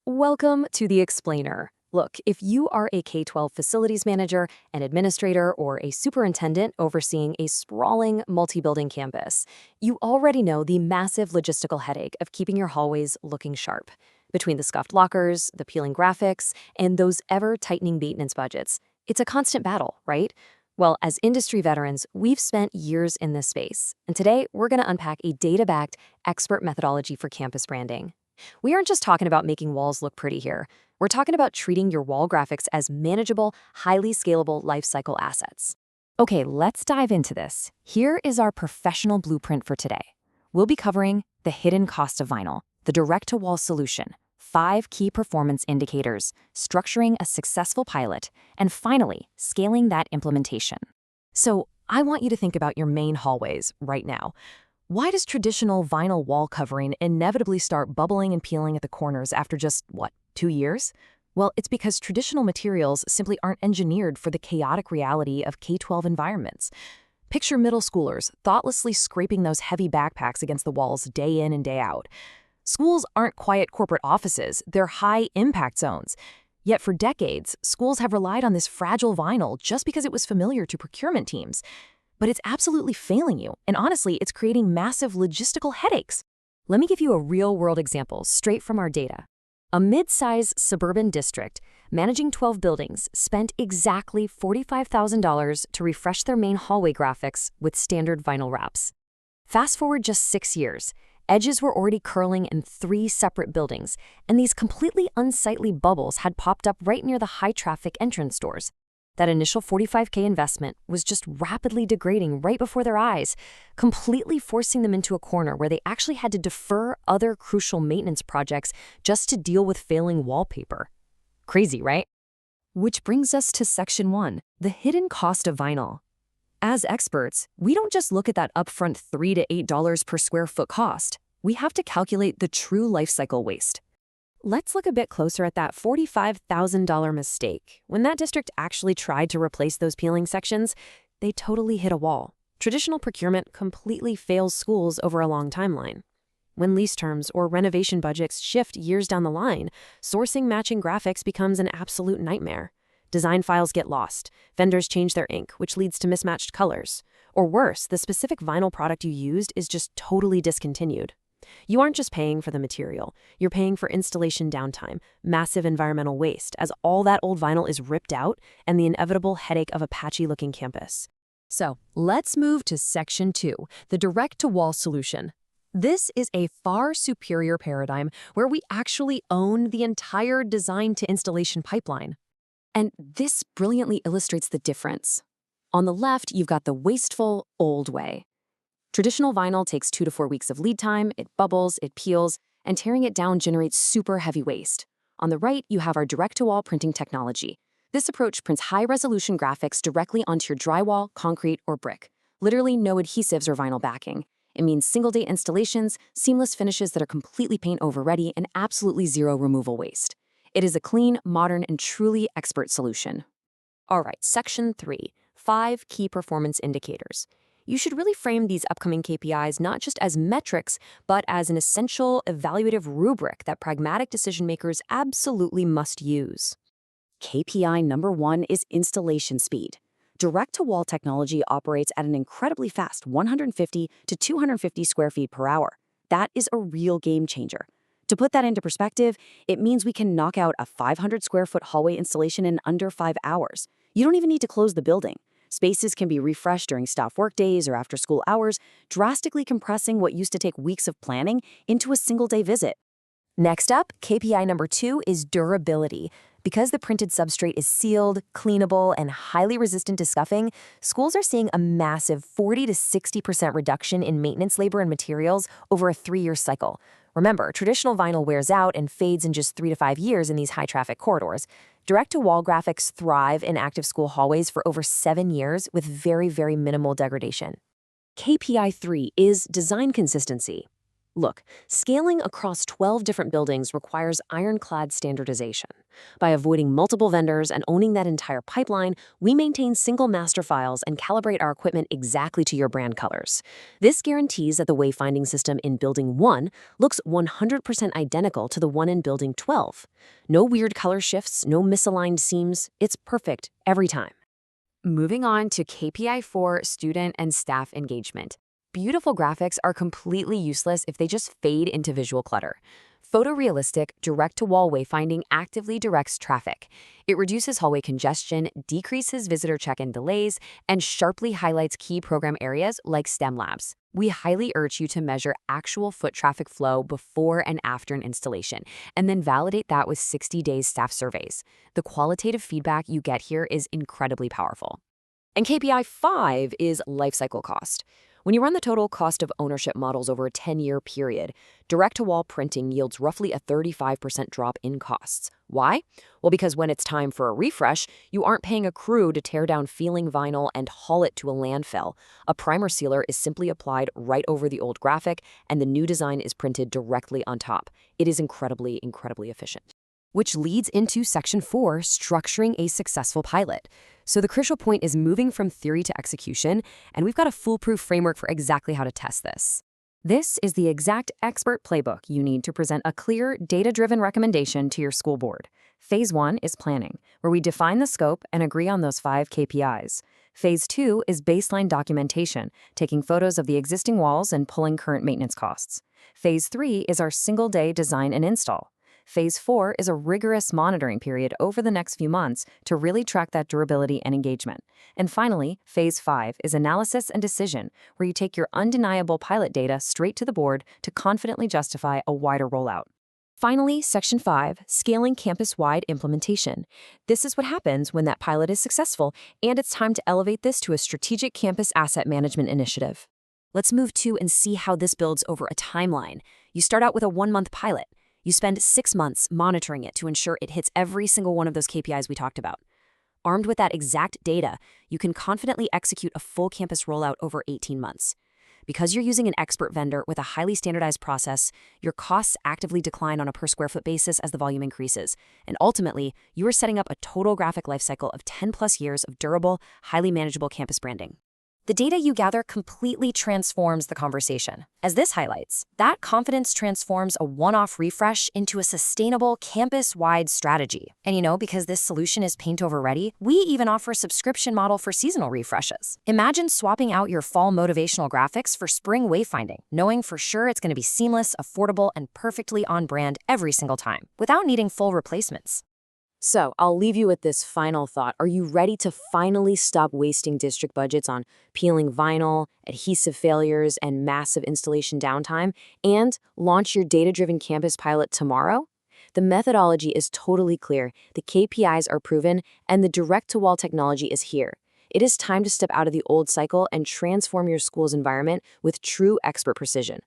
Welcome to The Explainer. Look, if you are a K-12 facilities manager, an administrator, or a superintendent overseeing a sprawling multi-building campus, you already know the massive logistical headache of keeping your hallways looking sharp. Between the scuffed lockers, the peeling graphics, and those ever-tightening maintenance budgets, it's a constant battle, right? Well, as industry veterans, we've spent years in this space, and today we're going to unpack a data-backed, expert methodology for campus branding. We aren't just talking about making walls look pretty here. We're talking about treating your wall graphics as manageable, highly scalable lifecycle assets. Okay, let's dive into this. Here is our professional blueprint for today. We'll be covering the hidden cost of vinyl, the direct-to-wall solution, 5 key performance indicators, structuring a successful pilot, and finally, scaling that implementation. So, I want you to think about your main hallways right now. Why does traditional vinyl wall covering inevitably start bubbling and peeling at the corners after just, 2 years? Well, it's because traditional materials simply aren't engineered for the chaotic reality of K-12 environments. Picture middle schoolers thoughtlessly scraping those heavy backpacks against the walls day in and day out. Schools aren't quiet corporate offices, they're high-impact zones. Yet for decades, schools have relied on this fragile vinyl just because it was familiar to procurement teams. But it's absolutely failing you, and honestly, it's creating massive logistical headaches. Let me give you a real-world example straight from our data. A mid-size suburban district managing 12 buildings spent exactly $45,000 to refresh their main hallway graphics with standard vinyl wraps. Fast forward just 6 years, edges were already curling in 3 separate buildings, and these completely unsightly bubbles had popped up right near the high-traffic entrance doors. That initial $45K investment was just rapidly degrading right before their eyes, completely forcing them into a corner where they actually had to defer other crucial maintenance projects just to deal with failing wallpaper. Crazy, right? Which brings us to Section 1, the hidden cost of vinyl. As experts, we don't just look at that upfront $3 to $8 per square foot cost. We have to calculate the true lifecycle waste. Let's look a bit closer at that $45,000 mistake. When that district actually tried to replace those peeling sections, they totally hit a wall. Traditional procurement completely fails schools over a long timeline. When lease terms or renovation budgets shift years down the line, sourcing matching graphics becomes an absolute nightmare. Design files get lost, vendors change their ink, which leads to mismatched colors. Or worse, the specific vinyl product you used is just totally discontinued. You aren't just paying for the material, you're paying for installation downtime, massive environmental waste, as all that old vinyl is ripped out, and the inevitable headache of a patchy-looking campus. So, let's move to Section 2, the direct-to-wall solution. This is a far superior paradigm where we actually own the entire design-to-installation pipeline. And this brilliantly illustrates the difference. On the left, you've got the wasteful, old way. Traditional vinyl takes 2 to 4 weeks of lead time, it bubbles, it peels, and tearing it down generates super heavy waste. On the right, you have our direct-to-wall printing technology. This approach prints high-resolution graphics directly onto your drywall, concrete, or brick. Literally no adhesives or vinyl backing. It means single-day installations, seamless finishes that are completely paint-over ready, and absolutely zero removal waste. It is a clean, modern, and truly expert solution. All right, Section 3, 5 key performance indicators. You should really frame these upcoming KPIs not just as metrics, but as an essential evaluative rubric that pragmatic decision-makers absolutely must use. KPI number 1 is installation speed. Direct-to-wall technology operates at an incredibly fast 150 to 250 square feet per hour. That is a real game changer. To put that into perspective, it means we can knock out a 500 square foot hallway installation in under 5 hours. You don't even need to close the building. Spaces can be refreshed during staff workdays or after school hours, drastically compressing what used to take weeks of planning into a single-day visit. Next up, KPI number 2 is durability. Because the printed substrate is sealed, cleanable, and highly resistant to scuffing, schools are seeing a massive 40 to 60% reduction in maintenance labor and materials over a 3-year cycle. Remember, traditional vinyl wears out and fades in just 3 to 5 years in these high-traffic corridors. Direct-to-wall graphics thrive in active school hallways for over 7 years with very, very minimal degradation. KPI 3 is design consistency. Look, scaling across 12 different buildings requires ironclad standardization. By avoiding multiple vendors and owning that entire pipeline, we maintain single master files and calibrate our equipment exactly to your brand colors. This guarantees that the wayfinding system in Building 1 looks 100% identical to the one in Building 12. No weird color shifts, no misaligned seams. It's perfect every time. Moving on to KPI 4, student and staff engagement. Beautiful graphics are completely useless if they just fade into visual clutter. Photorealistic, direct-to-wall wayfinding actively directs traffic. It reduces hallway congestion, decreases visitor check-in delays, and sharply highlights key program areas like STEM labs. We highly urge you to measure actual foot traffic flow before and after an installation, and then validate that with 60 days staff surveys. The qualitative feedback you get here is incredibly powerful. And KPI 5 is lifecycle cost. When you run the total cost of ownership models over a 10-year period, direct-to-wall printing yields roughly a 35% drop in costs. Why? Well, because when it's time for a refresh, you aren't paying a crew to tear down feeling vinyl and haul it to a landfill. A primer sealer is simply applied right over the old graphic, and the new design is printed directly on top. It is incredibly, incredibly efficient. Which leads into Section 4, structuring a successful pilot. So the crucial point is moving from theory to execution, and we've got a foolproof framework for exactly how to test this. This is the exact expert playbook you need to present a clear, data-driven recommendation to your school board. Phase 1 is planning, where we define the scope and agree on those 5 KPIs. Phase 2 is baseline documentation, taking photos of the existing walls and pulling current maintenance costs. Phase 3 is our single-day design and install. Phase 4 is a rigorous monitoring period over the next few months to really track that durability and engagement. And finally, Phase 5 is analysis and decision, where you take your undeniable pilot data straight to the board to confidently justify a wider rollout. Finally, Section 5, scaling campus-wide implementation. This is what happens when that pilot is successful, and it's time to elevate this to a strategic campus asset management initiative. Let's move to and see how this builds over a timeline. You start out with a 1-month pilot. You spend 6 months monitoring it to ensure it hits every single one of those KPIs we talked about. Armed with that exact data, you can confidently execute a full campus rollout over 18 months. Because you're using an expert vendor with a highly standardized process, your costs actively decline on a per square foot basis as the volume increases. And ultimately, you are setting up a total graphic lifecycle of 10+ years of durable, highly manageable campus branding. The data you gather completely transforms the conversation. As this highlights, that confidence transforms a one-off refresh into a sustainable campus-wide strategy. And because this solution is paint over ready, we even offer a subscription model for seasonal refreshes. Imagine swapping out your fall motivational graphics for spring wayfinding, knowing for sure it's going to be seamless, affordable, and perfectly on brand every single time, without needing full replacements. So, I'll leave you with this final thought. Are you ready to finally stop wasting district budgets on peeling vinyl, adhesive failures, and massive installation downtime, and launch your data-driven campus pilot tomorrow? The methodology is totally clear, the KPIs are proven, and the direct-to-wall technology is here. It is time to step out of the old cycle and transform your school's environment with true expert precision.